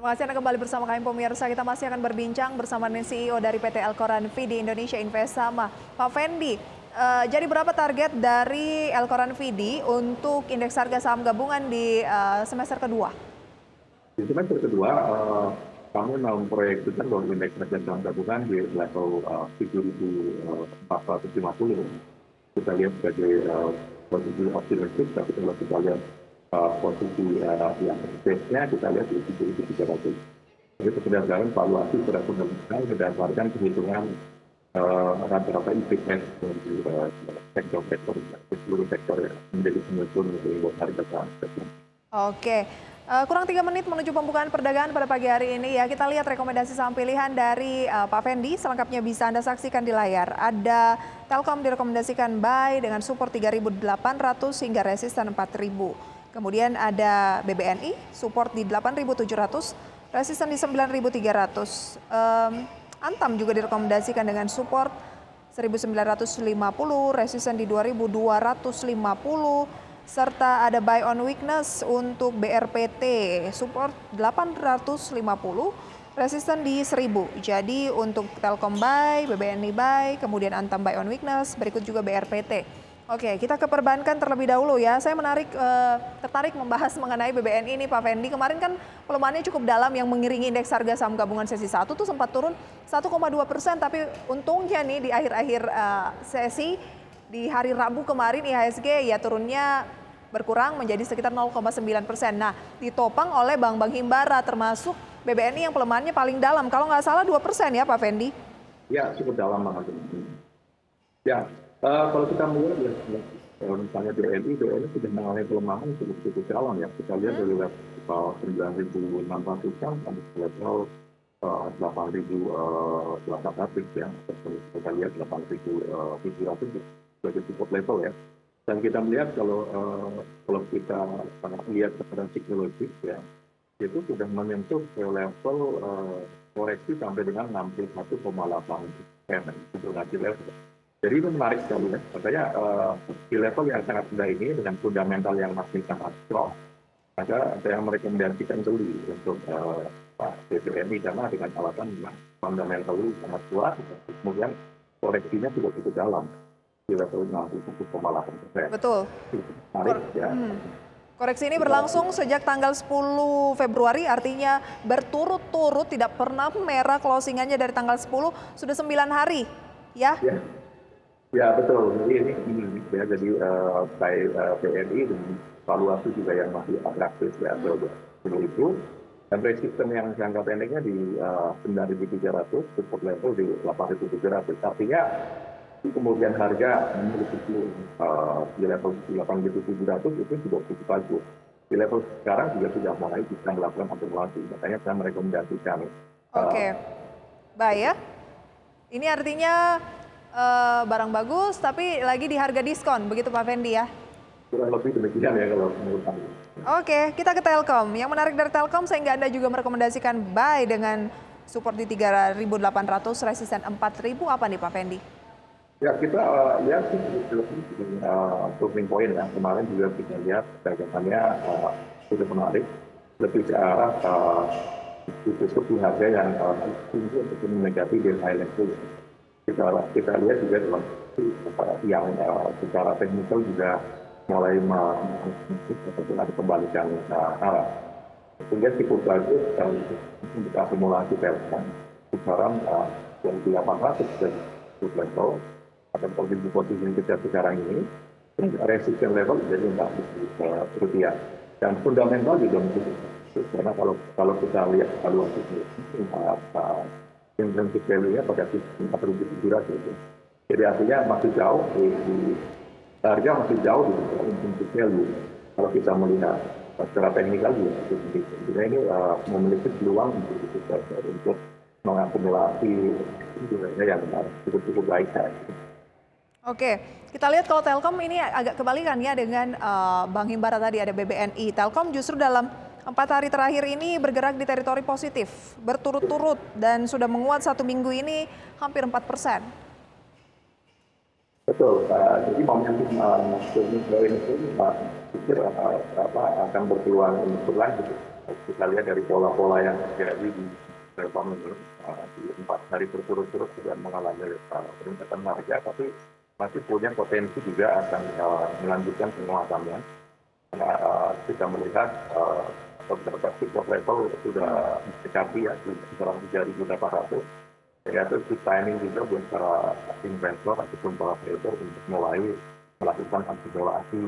Masih Anda kembali bersama kami pemirsa, kita masih akan berbincang bersama dengan CEO dari PT Elkoran Vidi Indonesia Investama, Pak Fendi. Jadi berapa target dari Elkoran Vidi untuk indeks harga saham gabungan di semester kedua? Di semester kedua, kami memproyeksikan bahwa indeks harga saham gabungan di level 7.450. Kita lihat sebagai posisi optimistis, tapi kalau kita lihat posisi yang base-nya, kita lihat di 7.300. Jadi berdasarkan valuasi secara fundamental berdasarkan perhitungan rata-rata IPS dari sektor-sektor, seluruh sektor yang menjadi penyusun untuk harga saham. Oke, kurang 3 menit menuju pembukaan perdagangan pada pagi hari ini ya. Kita lihat rekomendasi saham pilihan dari Pak Fendi, selengkapnya bisa Anda saksikan di layar. Ada Telkom direkomendasikan buy dengan support 3.800 hingga resisten 4.000. Kemudian ada BBNI, support di 8.700, resisten di 9.300. Antam juga direkomendasikan dengan support 1.950, resisten di 2.250. Serta ada buy on weakness untuk BRPT, support 850, resisten di 1000. Jadi untuk Telkom buy, BBNI buy, kemudian Antam buy on weakness, berikut juga BRPT. Oke, kita ke perbankan terlebih dahulu ya. Saya tertarik membahas mengenai BBNI ini Pak Fendi. Kemarin kan pelemahannya cukup dalam yang mengiringi indeks harga saham gabungan sesi 1 tuh sempat turun 1,2%, tapi untungnya nih di akhir-akhir sesi di hari Rabu kemarin IHSG ya turunnya berkurang menjadi sekitar 0,9%. Nah, ditopang oleh bank-bank himbara termasuk BBNI yang pelemahannya paling dalam. Kalau nggak salah 2% ya Pak Fendi? Ya, cukup dalam banget. Ya, kalau kita melihat ya, misalnya BNI sudah mengalami pelemahan cukup dalam ya. Kita lihat dari level 9.600 sampai level 8.800 ya. Kita lihat 8.700 sebagai support level ya. Dan kita melihat kalau kita lihat secara psikologis ya, itu sudah menyentuh ke level koreksi sampai dengan 61,8%. Itu nanti level. Jadi itu menarik sekali ya. Makanya di level yang sangat rendah ini dengan fundamental yang masih sangat strong, maka saya merekomendasikan beli untuk BBNI karena dengan alasan fundamental sangat kuat, kemudian koreksinya juga cukup dalam di level 61,8%. Betul. Menarik ya. Koreksi ini berlangsung sejak tanggal 10 Februari, artinya berturut-turut tidak pernah merah closingannya dari tanggal 10, sudah 9 hari ya? Ya betul. Jadi ini ya, jadi baik BNI dan valuasi juga yang masih atraktif ya itu. Dan resisten yang jangka pendeknya di 9.300, support level di 8.700. Artinya kemudian harga memiliki di level 8.700 itu sudah cukup bagus. Di level sekarang juga sudah mulai bisa melakukan akumulasi. Makanya saya merekomendasikan. Oke, baik ya. Ini artinya barang bagus tapi lagi di harga diskon, begitu Pak Fendi ya? Kurang lebih demikian ya kalau menurut saya. Oke, kita ke Telkom. Yang menarik dari Telkom sehingga Anda juga merekomendasikan buy dengan support di 3.800, resisten 4.000, apa nih Pak Fendi? Ya kita lihat sih turning point ya. Kemarin juga kita lihat dagangannya sudah menarik, lebih ke arah di harga yang tinggi untuk mendekati dari high level. Kita lihat juga dalam yang secara teknikal juga mulai ada kembalikan arah. Sehingga cukup bagus untuk akumulasi Telkom. Sekarang yang 800 dan level atau posisi yang kita sekarang ini resisten level jadi rupiah. Dan fundamental juga mungkin karena kalau kita lihat valuasi intrinsic value-nya pada 4.700. Jadi artinya masih jauh harga masih jauh di intrinsic value. Kalau kita melihat secara teknikal juga kita ini memiliki peluang untuk mengakumulasi yang cukup baik. Oke, kita lihat kalau Telkom ini agak kebalikannya dengan Bank Himbara tadi ada BBNI. Telkom justru dalam 4 hari terakhir ini bergerak di teritori positif, berturut-turut dan sudah menguat 1 minggu ini hampir 4%. Betul, jadi momentum ini pikir akan berpeluang untuk berlanjut. kita lihat dari pola-pola yang terjadi di Telkom ini, di 4 hari berturut-turut sudah mengalami peningkatan harga, tapi masih punya potensi juga akan melanjutkan penguatannya. Karena kita melihat beberapa support level sudah mendekati ya di kisaran 3.800. Jadi itu timing juga buat para investor ataupun para trader untuk mulai melakukan akumulasi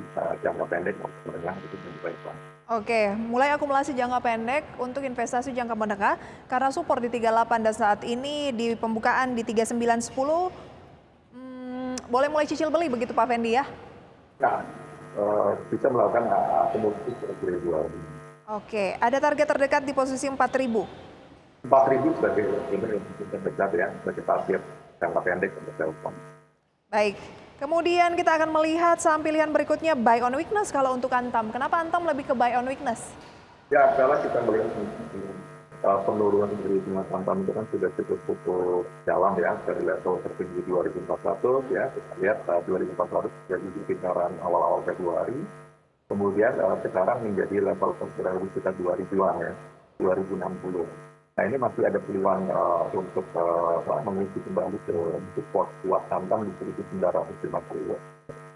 jangka pendek maupun menengah itu investor. Oke, mulai akumulasi jangka pendek untuk investasi jangka menengah karena support di 38 dan saat ini di pembukaan di 3910 boleh mulai cicil beli begitu Pak Fendi ya? Nah, bisa melakukan akumulasi gradual. Oke, ada target terdekat di posisi 4.000. 4.000 sebagai yang terdekat ya, sebagai target jangka pendek untuk Telkom. Baik, kemudian kita akan melihat saham pilihan berikutnya buy on weakness kalau untuk Antam. Kenapa Antam lebih ke buy on weakness? Ya, kalau kita melihat penurunan dari bunga Antam itu kan sudah cukup dalam ya, dari level tertinggi 2041 ya, kita lihat 2400 jadi di kisaran awal-awal Februari, kemudian sekarang menjadi level kurang lebih sekitar 2000-an ya, 2060. Nah ini masih ada peluang untuk mengisi kembali ke support kuat Antam di 1950.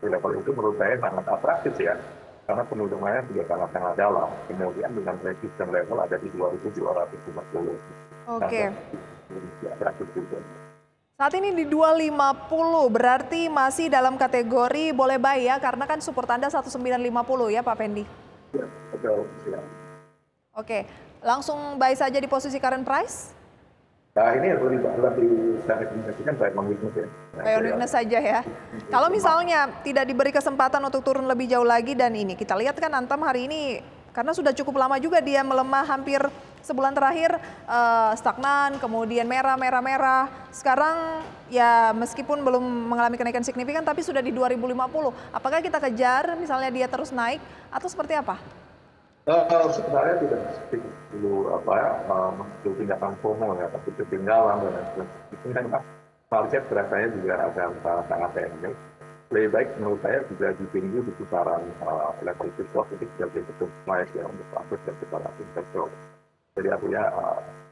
Di level itu menurut saya sangat atraktif ya, karena penurunannya juga sangat-sangat dalam. Kemudian dengan resistance level ada di 2250. Oke. Atraktif juga. Saat ini di 250 berarti masih dalam kategori boleh buy ya, karena kan support Anda 1950 ya Pak Fendi. Ya, betul. Ya. Oke, langsung buy saja di posisi current price? Nah ini lebih saya rekomendasikan buy on weakness ya. Buy on weakness saja ya. Kalau misalnya tidak diberi kesempatan untuk turun lebih jauh lagi dan ini kita lihat kan Antam hari ini karena sudah cukup lama juga dia melemah hampir sebulan terakhir stagnan, kemudian merah. Sekarang ya meskipun belum mengalami kenaikan signifikan tapi sudah di 2050. Apakah kita kejar misalnya dia terus naik atau seperti apa? Sebenarnya tidak perlu tindakan FOMO ya, tapi ketinggalan dan itu kan market gerakannya juga akan sangat pendek. Lebih baik menurut saya juga ditinggi di kisaran level support itu sebagai bentuk naik ya untuk masuk dan para investor. Jadi artinya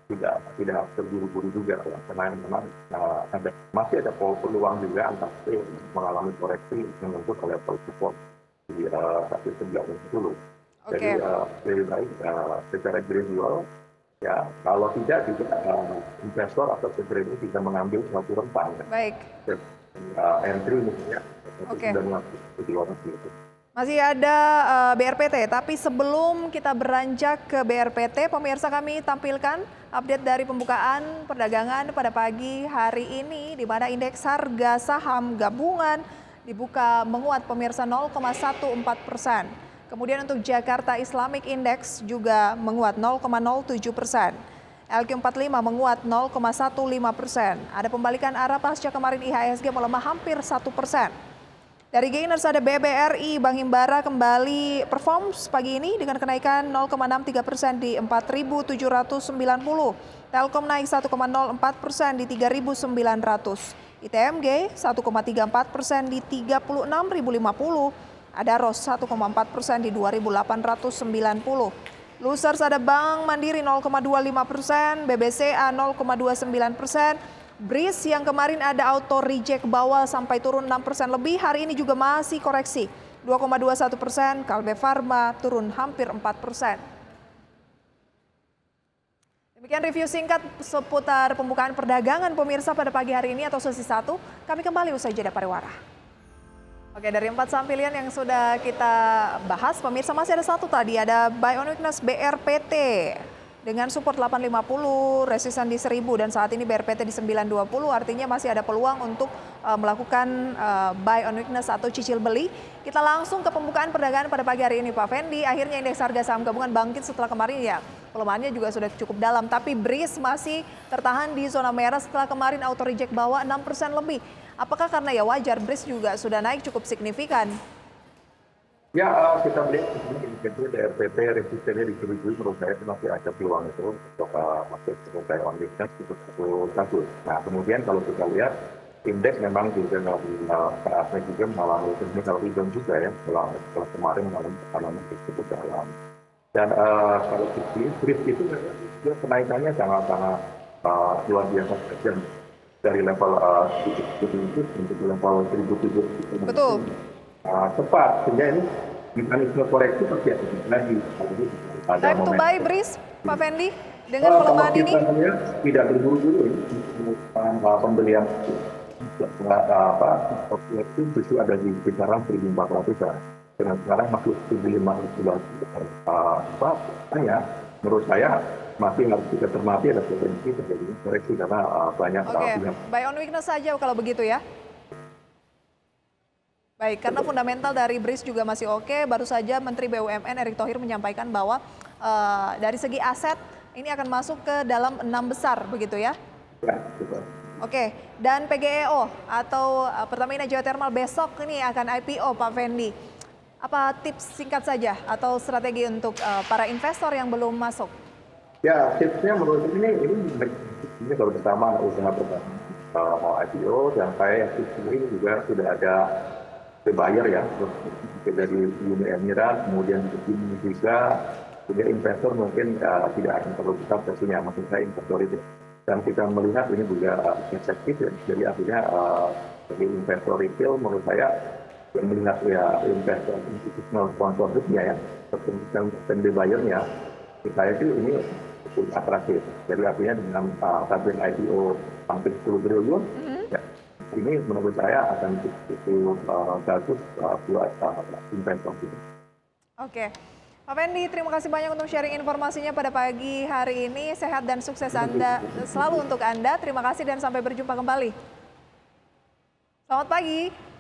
tidak terburu-buru juga ya, karena memang masih ada peluang juga antara mengalami koreksi menyentuh level support di 1910. Jadi lebih baik secara gradual ya, kalau tidak juga investor atau trader ini bisa mengambil suatu rentang. Baik. Entry ya. Oke. Masih ada BRPT, tapi sebelum kita beranjak ke BRPT, pemirsa kami tampilkan update dari pembukaan perdagangan pada pagi hari ini, di mana indeks harga saham gabungan dibuka menguat pemirsa 0,14%. Kemudian untuk Jakarta Islamic Index juga menguat 0,07%. LQ45 menguat 0,15%. Ada pembalikan arah pasca kemarin IHSG melemah hampir 1%. Dari gainers ada BBRI, Bank Himbara kembali perform pagi ini dengan kenaikan 0,63% di 4.790. Telkom naik 1,04% di 3.900. ITMG 1,34% di 36.050. Ada ROS 1,4% di 2.890. Losers ada Bank Mandiri 0,25%, BBCA 0,29%, BRIS yang kemarin ada auto reject bawah sampai turun 6% lebih, hari ini juga masih koreksi 2,21%, Kalbe Farma turun hampir 4%. Demikian review singkat seputar pembukaan perdagangan pemirsa pada pagi hari ini atau sesi 1. Kami kembali usai jeda pariwara. Oke, dari 4 saham pilihan yang sudah kita bahas, pemirsa masih ada satu tadi, ada buy on weakness BRPT dengan support 850, resisten di 1000 dan saat ini BRPT di 920, artinya masih ada peluang untuk melakukan buy on weakness atau cicil beli. Kita langsung ke pembukaan perdagangan pada pagi hari ini Pak Fendi. Akhirnya indeks harga saham gabungan bangkit setelah kemarin ya pelemahannya juga sudah cukup dalam, tapi BRIS masih tertahan di zona merah setelah kemarin auto reject bawah 6% lebih. Apakah karena ya wajar BRIS juga sudah naik cukup signifikan? Ya, kita melihat indikator BRPT resistennya di 1000 menurut saya masih ada peluang itu untuk masuk ke buy on weakness untuk satu. Nah, kemudian kalau kita lihat indeks memang juga saatnya juga mengalami technical rebound juga ya setelah kemarin mengalami tekanan cukup dalam. Dan kalau BRIS itu dia kenaikannya sangat-sangat luar biasa tajam dari level 700 untuk level 1.700 Betul. cepat, sehingga ini mekanisme koreksi pasti ada lagi. Jadi ada Time to momen. buy BRIS, Pak Fendi, dengan Kalau pelemahan ini? kita melihat tidak terburu-buru ini untuk pembelian itu justru ada di kisaran 1.400-an. Dan sekarang masuk 1.500 hanya menurut saya masih harus kita cermati ada potensi terjadi koreksi karena banyak Oke, pihak. buy on weakness saja kalau begitu ya. Baik, karena fundamental dari BRIS juga masih oke. Baru saja Menteri BUMN Erick Thohir menyampaikan bahwa dari segi aset ini akan masuk ke dalam 6 besar, begitu ya? Ya, betul. Oke, dan PGEO atau Pertamina Geothermal besok ini akan IPO, Pak Fendi. Apa tips singkat saja atau strategi untuk para investor yang belum masuk? Ya, tipsnya menurut ini baru pertama usaha pertama mau IPO, dan saya yakin sendiri juga sudah ada buyer ya dari Uni Emirat, kemudian ini juga investor mungkin tidak akan terlalu besar posisinya, maksud saya investor itu. Dan kita melihat ini juga efektif ya, jadi artinya bagi investor retail menurut saya yang melihat ya investor institutional sponsorshipnya ya, dan buyernya, saya itu ini cukup atraktif. Jadi artinya dengan target IPO hampir 10 triliun, ya, ini menurut saya akan cukup bagus buat investor. Oke, Pak Fendi, terima kasih banyak untuk sharing informasinya pada pagi hari ini. Sehat dan sukses Anda selalu untuk Anda. Terima kasih dan sampai berjumpa kembali. Selamat pagi.